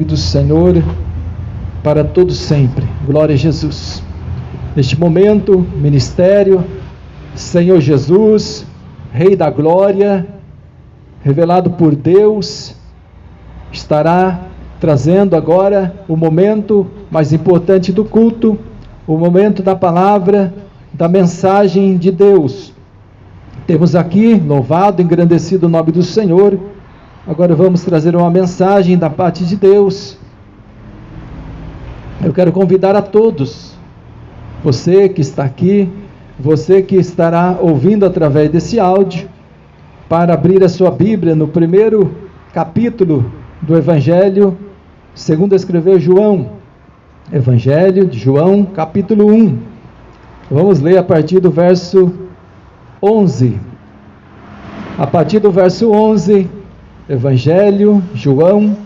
do Senhor para todos sempre. Glória a Jesus. Neste momento, ministério, Senhor Jesus, Rei da Glória, revelado por Deus, estará trazendo agora o momento mais importante do culto, o momento da palavra, da mensagem de Deus. Temos aqui louvado, engrandecido o nome do Senhor. Agora vamos trazer uma mensagem da parte de Deus. Eu quero convidar a todos, você que está aqui, você que estará ouvindo através desse áudio, para abrir a sua Bíblia no primeiro capítulo do Evangelho, segundo escreveu João, Evangelho de João, capítulo 1. Vamos ler a partir do verso 11. A partir do verso 11, Evangelho, João,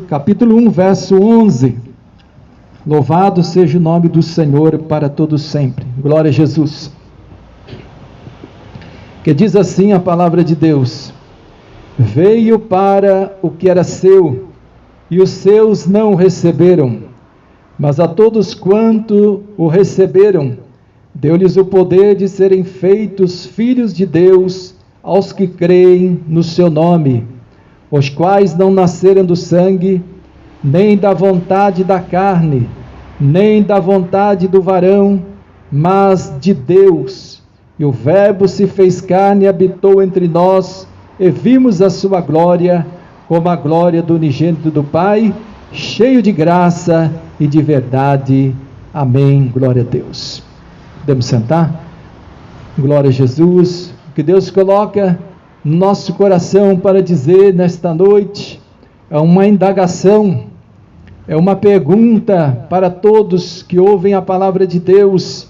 capítulo 1, verso 11. Louvado seja o nome do Senhor para todos sempre. Glória a Jesus. Que diz assim a palavra de Deus: Veio para o que era seu, e os seus não o receberam. Mas a todos quanto o receberam, deu-lhes o poder de serem feitos filhos de Deus, aos que creem no seu nome, os quais não nasceram do sangue, nem da vontade da carne, nem da vontade do varão, mas de Deus. E o Verbo se fez carne e habitou entre nós, e vimos a sua glória, como a glória do unigênito do Pai, cheio de graça e de verdade. Amém. Glória a Deus. Podemos sentar? Glória a Jesus. O que Deus coloca no nosso coração para dizer nesta noite é uma indagação, é uma pergunta para todos que ouvem a palavra de Deus.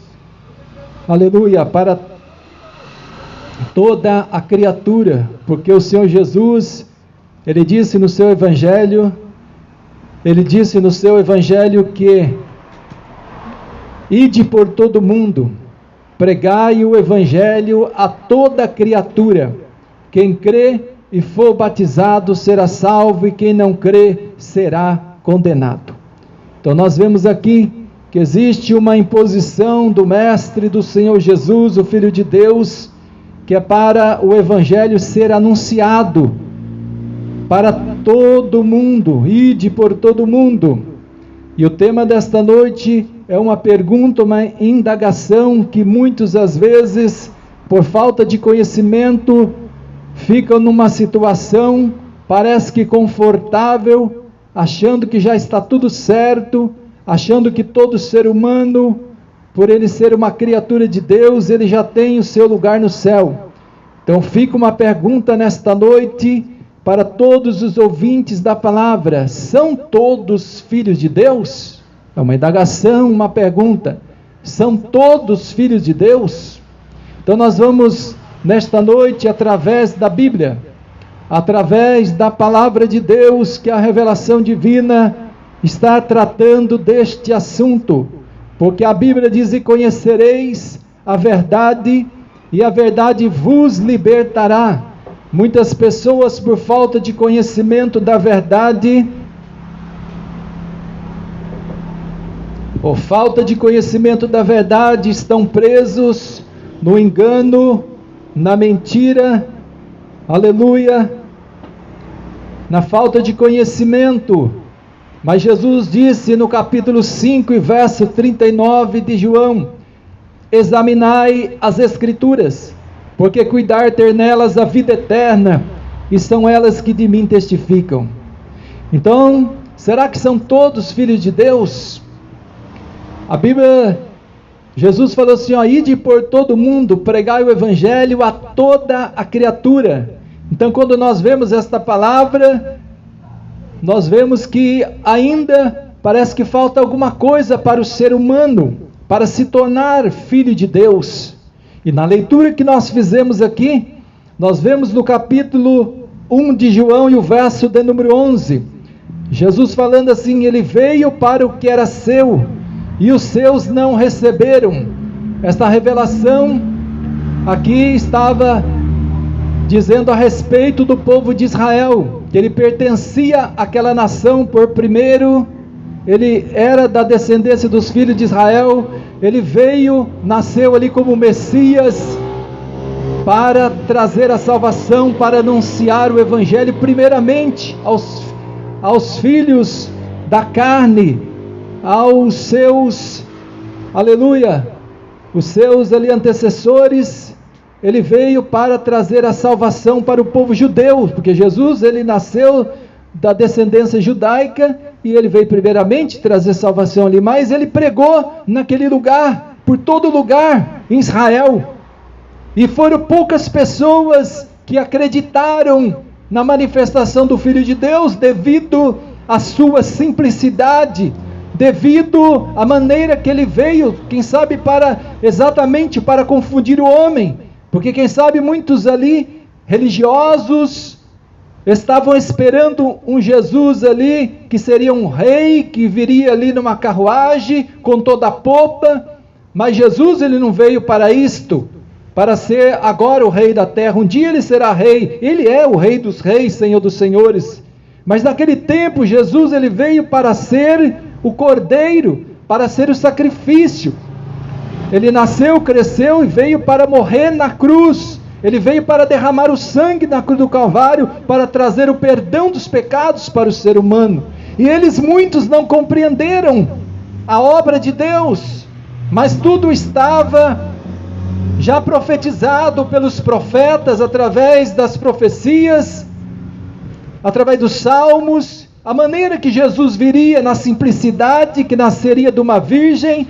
Aleluia, para toda a criatura, porque o Senhor Jesus, Ele disse no seu Evangelho que ide por todo mundo, pregai o Evangelho a toda criatura. Quem crê e for batizado será salvo, e quem não crê será condenado. Então nós vemos aqui que existe uma imposição do Mestre, do Senhor Jesus, o Filho de Deus, que é para o Evangelho ser anunciado para todo mundo, ide por todo mundo. E o tema desta noite é uma pergunta, uma indagação que muitos às vezes, por falta de conhecimento, ficam numa situação, parece que confortável, achando que já está tudo certo, achando que todo ser humano, por ele ser uma criatura de Deus, ele já tem o seu lugar no céu. Então fica uma pergunta nesta noite para todos os ouvintes da palavra: são todos filhos de Deus? É uma indagação, uma pergunta. São todos filhos de Deus? Então nós vamos nesta noite, através da Bíblia, através da palavra de Deus, que a revelação divina está tratando deste assunto, porque a Bíblia diz: e conhecereis a verdade, e a verdade vos libertará. Muitas pessoas, por falta de conhecimento da verdade, ou falta de conhecimento da verdade, estão presos no engano, na mentira, aleluia, na falta de conhecimento. Mas Jesus disse no capítulo 5 e verso 39 de João: examinai as Escrituras, porque cuidar ter nelas a vida eterna, e são elas que de mim testificam. Então, será que são todos filhos de Deus? A Bíblia, Jesus falou assim: ide por todo mundo, pregai o Evangelho a toda a criatura. Então, quando nós vemos esta palavra, nós vemos que ainda parece que falta alguma coisa para o ser humano, para se tornar filho de Deus. E na leitura que nós fizemos aqui, nós vemos no capítulo 1 de João e o verso de número 11, Jesus falando assim: ele veio para o que era seu, e os seus não receberam. Esta revelação aqui estava dizendo a respeito do povo de Israel, que ele pertencia àquela nação por primeiro, ele era da descendência dos filhos de Israel, ele veio, nasceu ali como Messias, para trazer a salvação, para anunciar o Evangelho, primeiramente aos filhos da carne, aos seus, aleluia, os seus ali antecessores. Ele veio para trazer a salvação para o povo judeu, porque Jesus, ele nasceu da descendência judaica, e ele veio primeiramente trazer salvação ali, mas ele pregou naquele lugar, por todo lugar, em Israel, e foram poucas pessoas que acreditaram na manifestação do Filho de Deus, devido à sua simplicidade, devido à maneira que ele veio, quem sabe exatamente para confundir o homem, porque quem sabe muitos ali, religiosos, estavam esperando um Jesus ali, que seria um rei, que viria ali numa carruagem, com toda a popa, mas Jesus, ele não veio para isto, para ser agora o rei da terra. Um dia ele será rei, ele é o rei dos reis, Senhor dos senhores, mas naquele tempo Jesus, ele veio para ser o cordeiro, para ser o sacrifício. Ele nasceu, cresceu e veio para morrer na cruz. Ele veio para derramar o sangue na cruz do Calvário, para trazer o perdão dos pecados para o ser humano. E muitos não compreenderam a obra de Deus, mas tudo estava já profetizado pelos profetas, através das profecias, através dos salmos, a maneira que Jesus viria na simplicidade, que nasceria de uma virgem,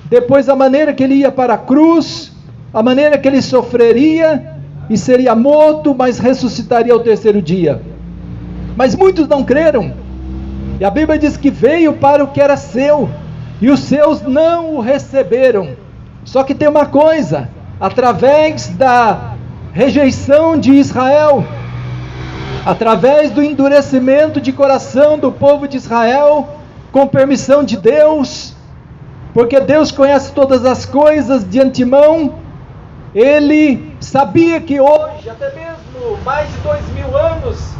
depois a maneira que ele ia para a cruz, a maneira que ele sofreria e seria morto, mas ressuscitaria ao terceiro dia. Mas muitos não creram, e a Bíblia diz que veio para o que era seu, e os seus não o receberam. Só que tem uma coisa, através da rejeição de Israel, através do endurecimento de coração do povo de Israel, com permissão de Deus, porque Deus conhece todas as coisas de antemão, ele sabia que hoje, até mesmo mais de 2000 anos,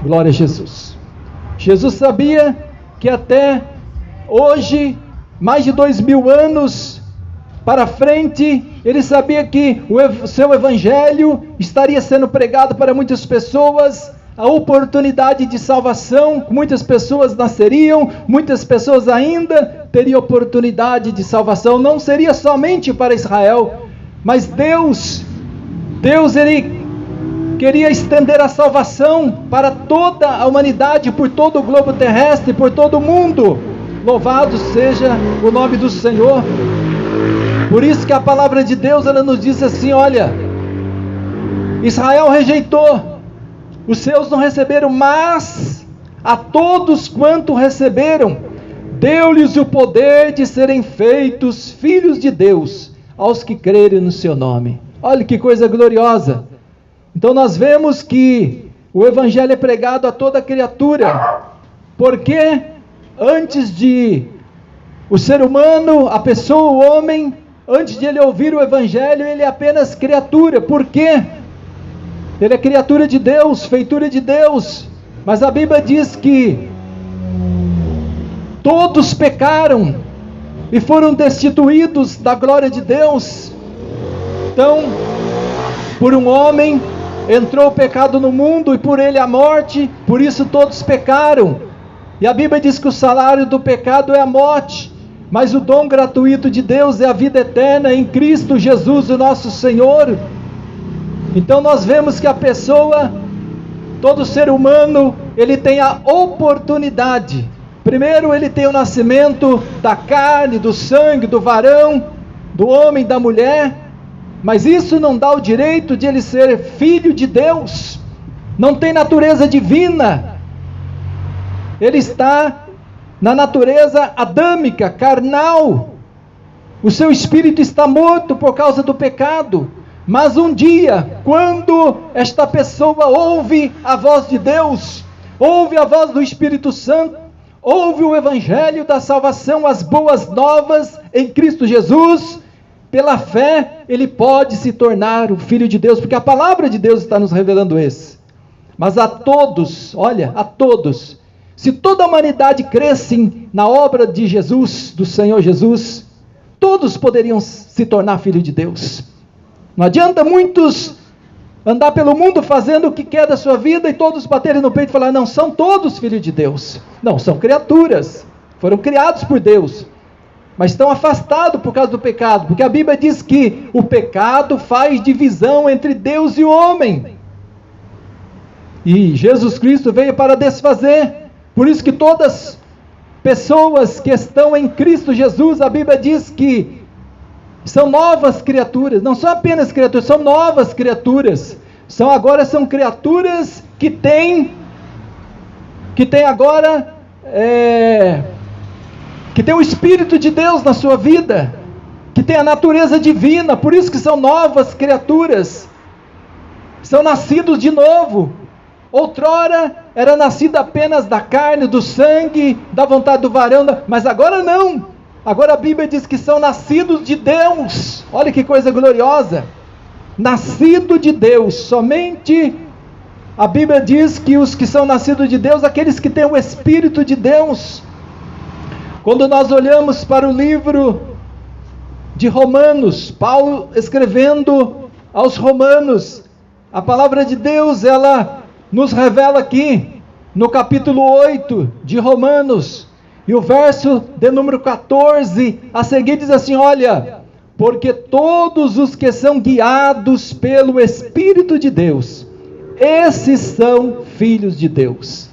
glória a Jesus, Jesus sabia que até hoje, mais de 2000 anos para frente, ele sabia que o seu evangelho estaria sendo pregado para muitas pessoas, a oportunidade de salvação, muitas pessoas nasceriam, muitas pessoas ainda teriam oportunidade de salvação, não seria somente para Israel, mas Deus ele queria estender a salvação para toda a humanidade, por todo o globo terrestre, por todo o mundo. Louvado seja o nome do Senhor. Por isso que a palavra de Deus, ela nos diz assim, olha, Israel rejeitou, os seus não receberam, mas a todos quanto receberam, deu-lhes o poder de serem feitos filhos de Deus, aos que crerem no seu nome. Olha que coisa gloriosa. Então nós vemos que o evangelho é pregado a toda criatura, porque antes de o ser humano, a pessoa, o homem, antes de ele ouvir o evangelho, ele é apenas criatura. Por quê? Ele é criatura de Deus, feitura de Deus, mas a Bíblia diz que todos pecaram e foram destituídos da glória de Deus. Então, por um homem entrou o pecado no mundo, e por ele a morte, por isso todos pecaram. E a Bíblia diz que o salário do pecado é a morte, mas o dom gratuito de Deus é a vida eterna em Cristo Jesus, o nosso Senhor. Então nós vemos que a pessoa, todo ser humano, ele tem a oportunidade. Primeiro ele tem o nascimento da carne, do sangue, do varão, do homem, da mulher, mas isso não dá o direito de ele ser filho de Deus. Não tem natureza divina, ele está na natureza adâmica, carnal. O seu espírito está morto por causa do pecado. Mas um dia, quando esta pessoa ouve a voz de Deus, ouve a voz do Espírito Santo, ouve o evangelho da salvação, as boas novas em Cristo Jesus, pela fé, ele pode se tornar o Filho de Deus, porque a palavra de Deus está nos revelando isso. Mas a todos, olha, a todos, se toda a humanidade cresce na obra de Jesus, do Senhor Jesus, todos poderiam se tornar filho de Deus. Não adianta muitos andar pelo mundo fazendo o que quer da sua vida e todos baterem no peito e falar, não, são todos filhos de Deus. Não, são criaturas, foram criados por Deus, mas estão afastados por causa do pecado, porque a Bíblia diz que o pecado faz divisão entre Deus e o homem. E Jesus Cristo veio para desfazer. Por isso que todas pessoas que estão em Cristo Jesus, a Bíblia diz que são novas criaturas, não são apenas criaturas, são novas criaturas. Agora são criaturas que têm agora, que tem o Espírito de Deus na sua vida, que tem a natureza divina, por isso que são novas criaturas, são nascidos de novo. Outrora era nascido apenas da carne, do sangue, da vontade do varão, mas agora não. Agora a Bíblia diz que são nascidos de Deus. Olha que coisa gloriosa. Nascido de Deus. Somente a Bíblia diz que os que são nascidos de Deus, aqueles que têm o Espírito de Deus. Quando nós olhamos para o livro de Romanos, Paulo escrevendo aos Romanos, a palavra de Deus, ela nos revela aqui, no capítulo 8 de Romanos, e o verso de número 14, a seguir diz assim, olha, porque todos os que são guiados pelo Espírito de Deus, esses são filhos de Deus.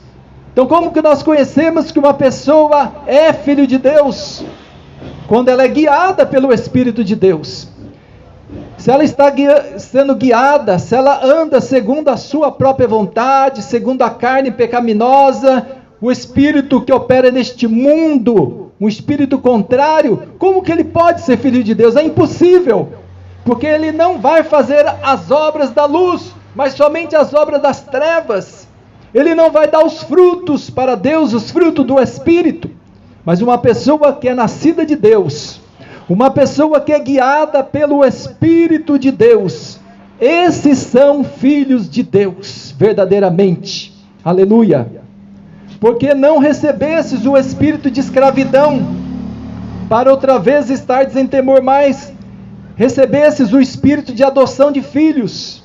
Então como que nós conhecemos que uma pessoa é filho de Deus? Quando ela é guiada pelo Espírito de Deus. Se ela está sendo guiada, se ela anda segundo a sua própria vontade, segundo a carne pecaminosa, o espírito que opera neste mundo, um espírito contrário, como que ele pode ser filho de Deus? É impossível, porque ele não vai fazer as obras da luz, mas somente as obras das trevas. Ele não vai dar os frutos para Deus, os frutos do Espírito. Mas uma pessoa que é nascida de Deus, uma pessoa que é guiada pelo Espírito de Deus, esses são filhos de Deus, verdadeiramente. Aleluia. Porque não recebesses o espírito de escravidão, para outra vez estares em temor, mas recebesses o espírito de adoção de filhos,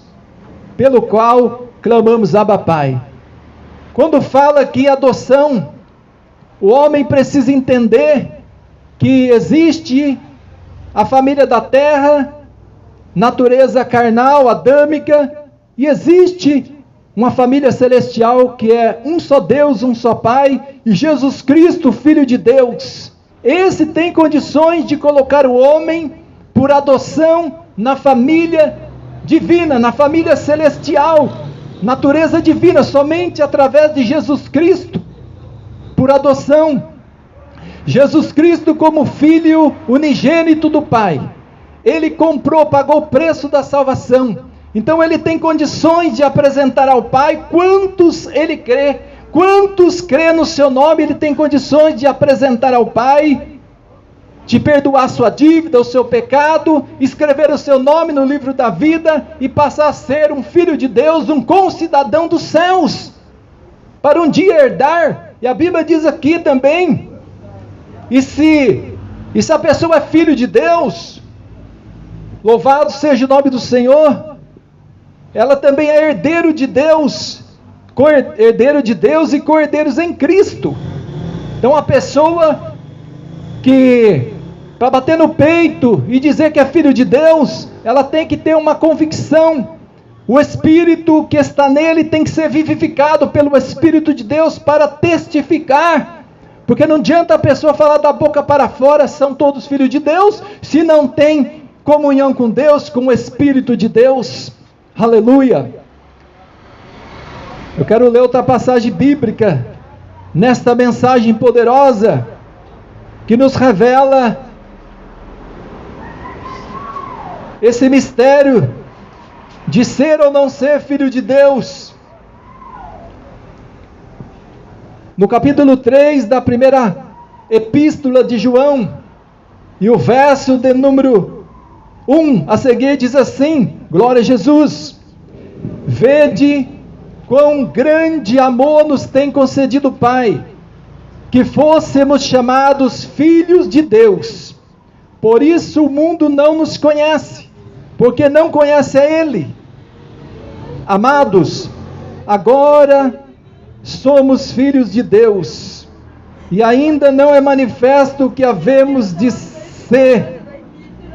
pelo qual clamamos, Abba, Pai. Quando fala aqui adoção, o homem precisa entender que existe a família da terra, natureza carnal, adâmica, e existe uma família celestial que é um só Deus, um só Pai, e Jesus Cristo, Filho de Deus. Esse tem condições de colocar o homem por adoção na família divina, na família celestial, natureza divina, somente através de Jesus Cristo, por adoção. Jesus Cristo como Filho unigênito do Pai, Ele comprou, pagou o preço da salvação, então Ele tem condições de apresentar ao Pai quantos Ele crê, quantos crê no seu nome, Ele tem condições de apresentar ao Pai, de perdoar sua dívida, o seu pecado, escrever o seu nome no livro da vida e passar a ser um filho de Deus, um concidadão dos céus, para um dia herdar. E a Bíblia diz aqui também, e se a pessoa é filho de Deus, louvado seja o nome do Senhor, ela também é herdeiro de Deus, herdeiro de Deus e co-herdeiros em Cristo. Então a pessoa que, para bater no peito e dizer que é filho de Deus, ela tem que ter uma convicção. O Espírito que está nele tem que ser vivificado pelo Espírito de Deus para testificar, porque não adianta a pessoa falar da boca para fora, são todos filhos de Deus, se não tem comunhão com Deus, com o Espírito de Deus. Aleluia. Eu quero ler outra passagem bíblica, nesta mensagem poderosa, que nos revela esse mistério de ser ou não ser filho de Deus. No capítulo 3 da primeira epístola de João, e o verso de número a seguir diz assim, glória a Jesus: vede quão grande amor nos tem concedido o Pai, que fôssemos chamados filhos de Deus. Por isso o mundo não nos conhece, porque não conhece a Ele. Amados, agora somos filhos de Deus, e ainda não é manifesto o que havemos de ser,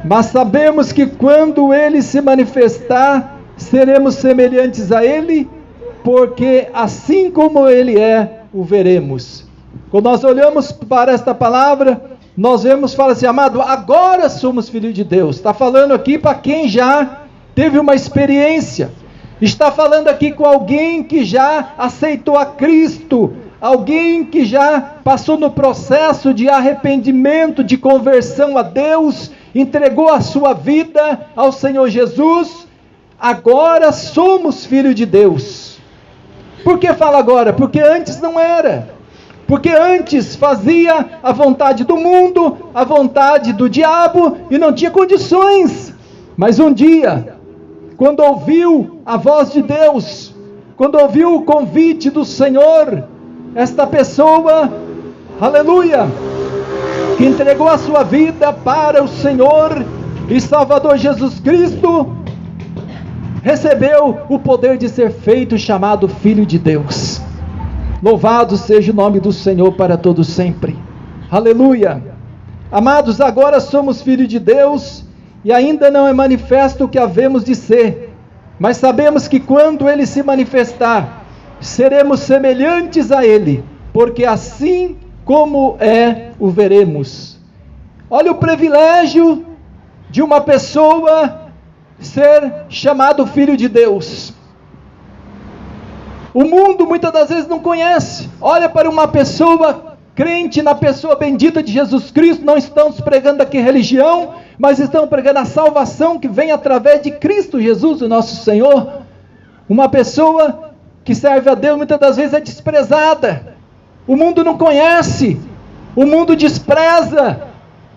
mas sabemos que quando Ele se manifestar, seremos semelhantes a Ele, porque assim como Ele é, o veremos. Quando nós olhamos para esta palavra, nós vemos, fala assim, amado, agora somos filhos de Deus. Está falando aqui para quem já teve uma experiência. Está falando aqui com alguém que já aceitou a Cristo, alguém que já passou no processo de arrependimento, de conversão a Deus, entregou a sua vida ao Senhor Jesus. Agora somos filhos de Deus. Por que fala agora? Porque antes não era. Porque antes fazia a vontade do mundo, a vontade do diabo, e não tinha condições. Mas um dia, quando ouviu a voz de Deus, quando ouviu o convite do Senhor, esta pessoa, aleluia, que entregou a sua vida para o Senhor e Salvador Jesus Cristo, recebeu o poder de ser feito chamado Filho de Deus. Louvado seja o nome do Senhor para todo sempre. Aleluia. Amados, agora somos filhos de Deus e ainda não é manifesto o que havemos de ser, mas sabemos que quando Ele se manifestar, seremos semelhantes a Ele, porque assim como é, o veremos. Olha o privilégio de uma pessoa ser chamado filho de Deus. O mundo muitas das vezes não conhece. Olha para uma pessoa crente na pessoa bendita de Jesus Cristo. Não estamos pregando aqui religião, mas estamos pregando a salvação que vem através de Cristo Jesus, o nosso Senhor. Uma pessoa que serve a Deus muitas das vezes é desprezada. O mundo não conhece, o mundo despreza,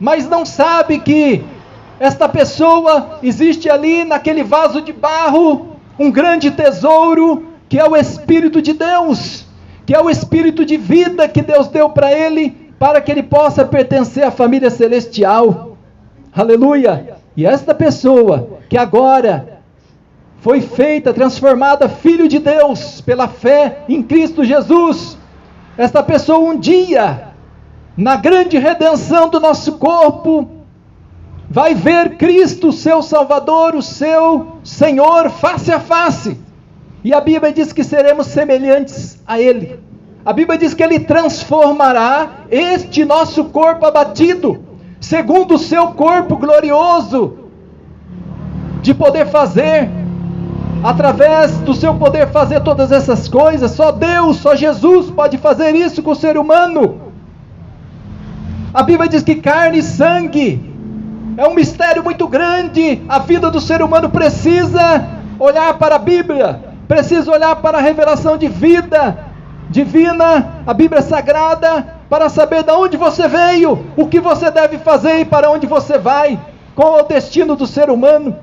mas não sabe que esta pessoa existe ali naquele vaso de barro, um grande tesouro, que é o Espírito de Deus, que é o Espírito de vida que Deus deu para ele, para que ele possa pertencer à família celestial. Aleluia! E esta pessoa, que agora foi feita, transformada filho de Deus, pela fé em Cristo Jesus, esta pessoa um dia, na grande redenção do nosso corpo, vai ver Cristo, o seu Salvador, o seu Senhor, face a face. E a Bíblia diz que seremos semelhantes a Ele. A Bíblia diz que Ele transformará este nosso corpo abatido, segundo o seu corpo glorioso, de poder fazer, através do seu poder fazer todas essas coisas. Só Deus, só Jesus pode fazer isso com o ser humano. A Bíblia diz que carne e sangue é um mistério muito grande. A vida do ser humano precisa olhar para a Bíblia, precisa olhar para a revelação de vida divina, a Bíblia Sagrada, para saber de onde você veio, o que você deve fazer e para onde você vai, qual é o destino do ser humano.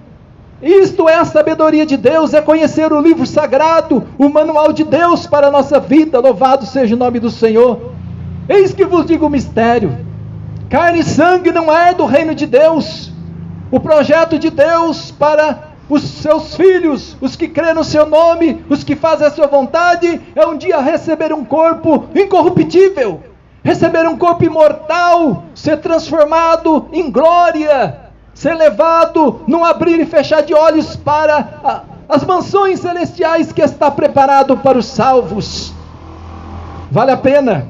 Isto é a sabedoria de Deus, é conhecer o livro sagrado, o manual de Deus para a nossa vida. Louvado seja o nome do Senhor. Eis que vos digo o mistério: carne e sangue não é do reino de Deus. O projeto de Deus para os seus filhos, os que crêem no seu nome, os que fazem a sua vontade, é um dia receber um corpo incorruptível, receber um corpo imortal, ser transformado em glória, ser levado num abrir e fechar de olhos para as mansões celestiais que está preparado para os salvos. Vale a pena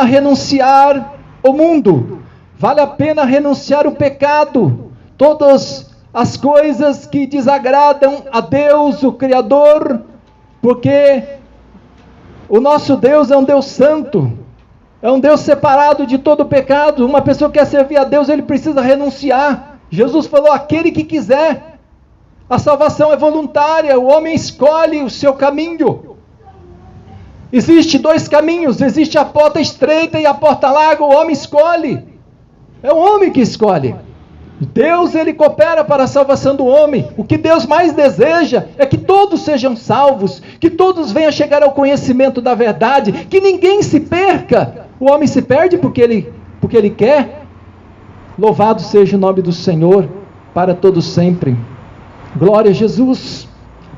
renunciar ao mundo, vale a pena renunciar o pecado, todas as coisas que desagradam a Deus, o Criador, porque o nosso Deus é um Deus santo, é um Deus separado de todo pecado. Uma pessoa que quer servir a Deus, ele precisa renunciar. Jesus falou: aquele que quiser. A salvação é voluntária, o homem escolhe o seu caminho. Existe dois caminhos, existe a porta estreita e a porta larga. O homem escolhe, é o homem que escolhe. Deus, ele coopera para a salvação do homem. O que Deus mais deseja é que todos sejam salvos, que todos venham chegar ao conhecimento da verdade, que ninguém se perca. O homem se perde porque ele quer. Louvado seja o nome do Senhor para todos sempre. Glória a Jesus.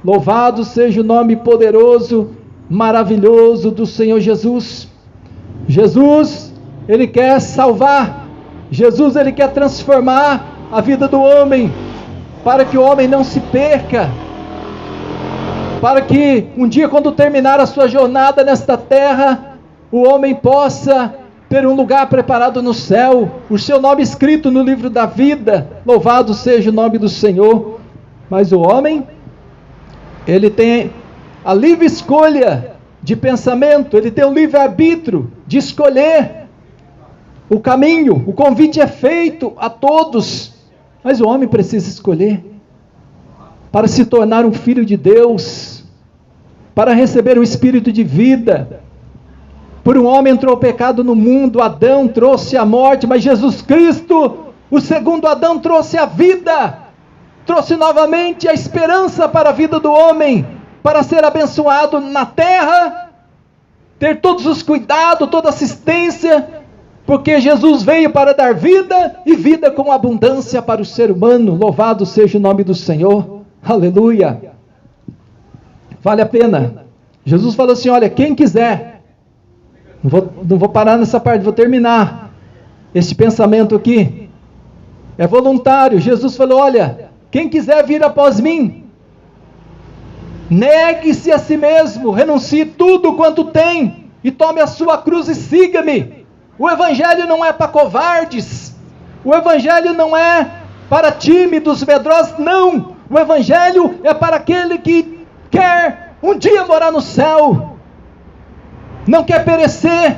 Louvado seja o nome poderoso, maravilhoso do Senhor Jesus. Jesus, ele quer salvar. Jesus, ele quer transformar a vida do homem, para que o homem não se perca, para que um dia, quando terminar a sua jornada nesta terra, o homem possa ter um lugar preparado no céu, o seu nome escrito no livro da vida. Louvado seja o nome do Senhor. Mas o homem, ele tem a livre escolha de pensamento, ele tem o livre-arbítrio de escolher o caminho. O convite é feito a todos, mas o homem precisa escolher para se tornar um filho de Deus, para receber o Espírito de vida. Por um homem entrou o pecado no mundo, Adão trouxe a morte, mas Jesus Cristo, o segundo Adão, trouxe a vida, trouxe novamente a esperança para a vida do homem, para ser abençoado na terra, ter todos os cuidados, toda assistência, porque Jesus veio para dar vida, e vida com abundância para o ser humano. Louvado seja o nome do Senhor, aleluia. Vale a pena. Jesus falou assim: olha, quem quiser, não vou parar nessa parte, vou terminar este pensamento aqui, é voluntário. Jesus falou: olha, quem quiser vir após mim, negue-se a si mesmo, renuncie tudo quanto tem, e tome a sua cruz e siga-me. O Evangelho não é para covardes, o Evangelho não é para tímidos, medrosos, não. O Evangelho é para aquele que quer um dia morar no céu, não quer perecer,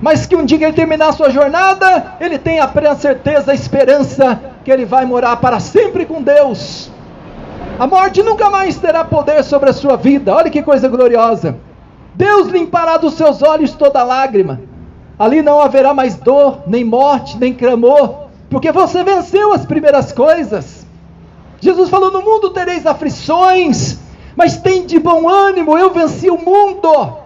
mas que um dia que ele terminar a sua jornada, ele tem a plena certeza, a esperança, que ele vai morar para sempre com Deus. A morte nunca mais terá poder sobre a sua vida. Olha que coisa gloriosa. Deus limpará dos seus olhos toda lágrima. Ali não haverá mais dor, nem morte, nem clamor, porque você venceu as primeiras coisas. Jesus falou: no mundo tereis aflições, mas tem de bom ânimo, eu venci o mundo.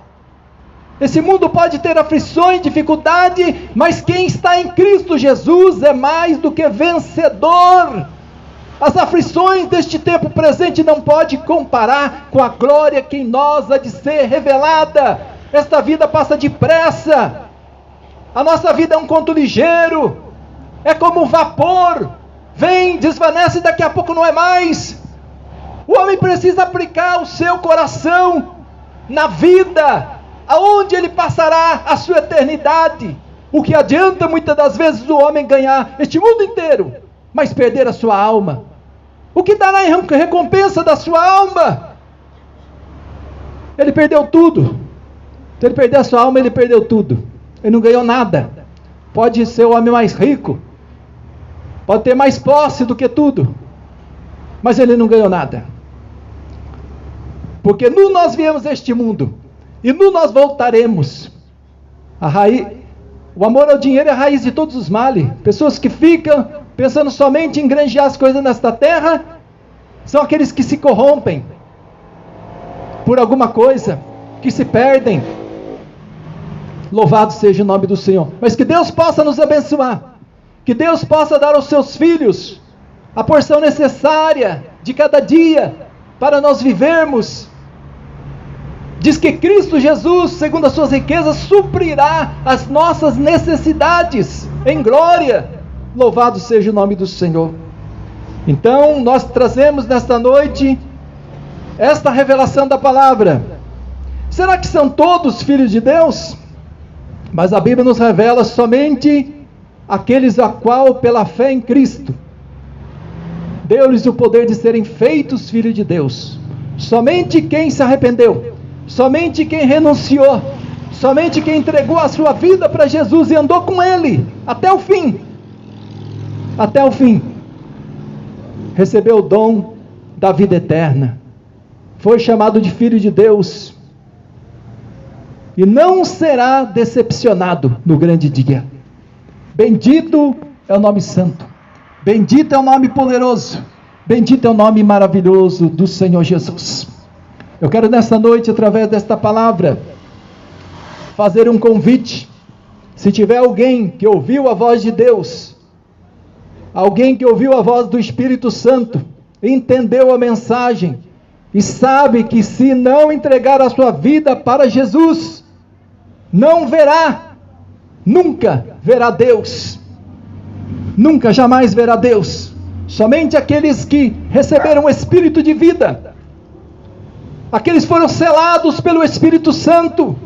Esse mundo pode ter aflições, dificuldade, mas quem está em Cristo Jesus é mais do que vencedor. As aflições deste tempo presente não pode comparar com a glória que em nós há de ser revelada. Esta vida passa depressa. A nossa vida é um conto ligeiro, é como um vapor, vem, desvanece e daqui a pouco não é mais. O homem precisa aplicar o seu coração na vida, aonde ele passará a sua eternidade. O que adianta muitas das vezes o homem ganhar este mundo inteiro, mas perder a sua alma? O que dará em recompensa da sua alma? Ele perdeu tudo. Se ele perder a sua alma, ele perdeu tudo. Ele não ganhou nada. Pode ser o homem mais rico, pode ter mais posse do que tudo, mas ele não ganhou nada. Porque nu nós viemos a este mundo, e nu nós voltaremos. O amor ao dinheiro é a raiz de todos os males. Pessoas que ficam pensando somente em granjear as coisas nesta terra, são aqueles que se corrompem por alguma coisa, que se perdem. Louvado seja o nome do Senhor. Mas que Deus possa nos abençoar, que Deus possa dar aos seus filhos a porção necessária de cada dia, para nós vivermos. Diz que Cristo Jesus, segundo as suas riquezas, suprirá as nossas necessidades em glória. Louvado seja o nome do Senhor. Então, nós trazemos nesta noite esta revelação da palavra. Será que são todos filhos de Deus? Mas a Bíblia nos revela somente aqueles a qual, pela fé em Cristo, deu-lhes o poder de serem feitos filhos de Deus. Somente quem se arrependeu, somente quem renunciou, somente quem entregou a sua vida para Jesus e andou com Ele até o fim, recebeu o dom da vida eterna, foi chamado de filho de Deus, e não será decepcionado no grande dia. Bendito é o nome santo, Bendito é o nome poderoso, bendito é o nome maravilhoso do Senhor Jesus. Eu quero nesta noite, através desta palavra, fazer um convite. Se tiver alguém que ouviu a voz de Deus, alguém que ouviu a voz do Espírito Santo, entendeu a mensagem e sabe que se não entregar a sua vida para Jesus, não verá, nunca verá Deus, nunca, jamais verá Deus. Somente aqueles que receberam o Espírito de vida, aqueles foram selados pelo Espírito Santo.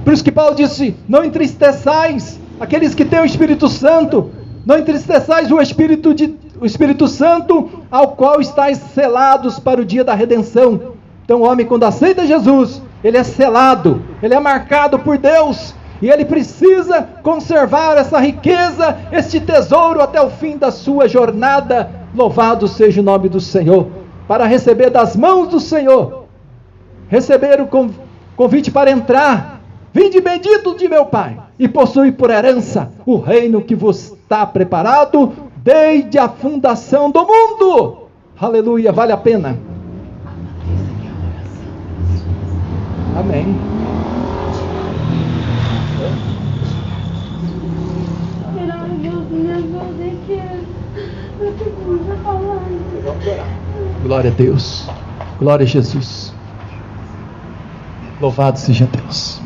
Por isso que Paulo disse: não entristeçais aqueles que têm o Espírito Santo, não entristeçais o Espírito Santo, ao qual estáis selados para o dia da redenção. Então o homem, quando aceita Jesus, ele é selado, ele é marcado por Deus, e ele precisa conservar essa riqueza, este tesouro até o fim da sua jornada. Louvado seja o nome do Senhor, para receber das mãos do Senhor, receber o convite para entrar. Vinde bendito de meu Pai, e possui por herança o reino que vos está preparado desde a fundação do mundo. Aleluia, vale a pena. Amém. Glória a Deus, glória a Jesus. Louvado seja Deus.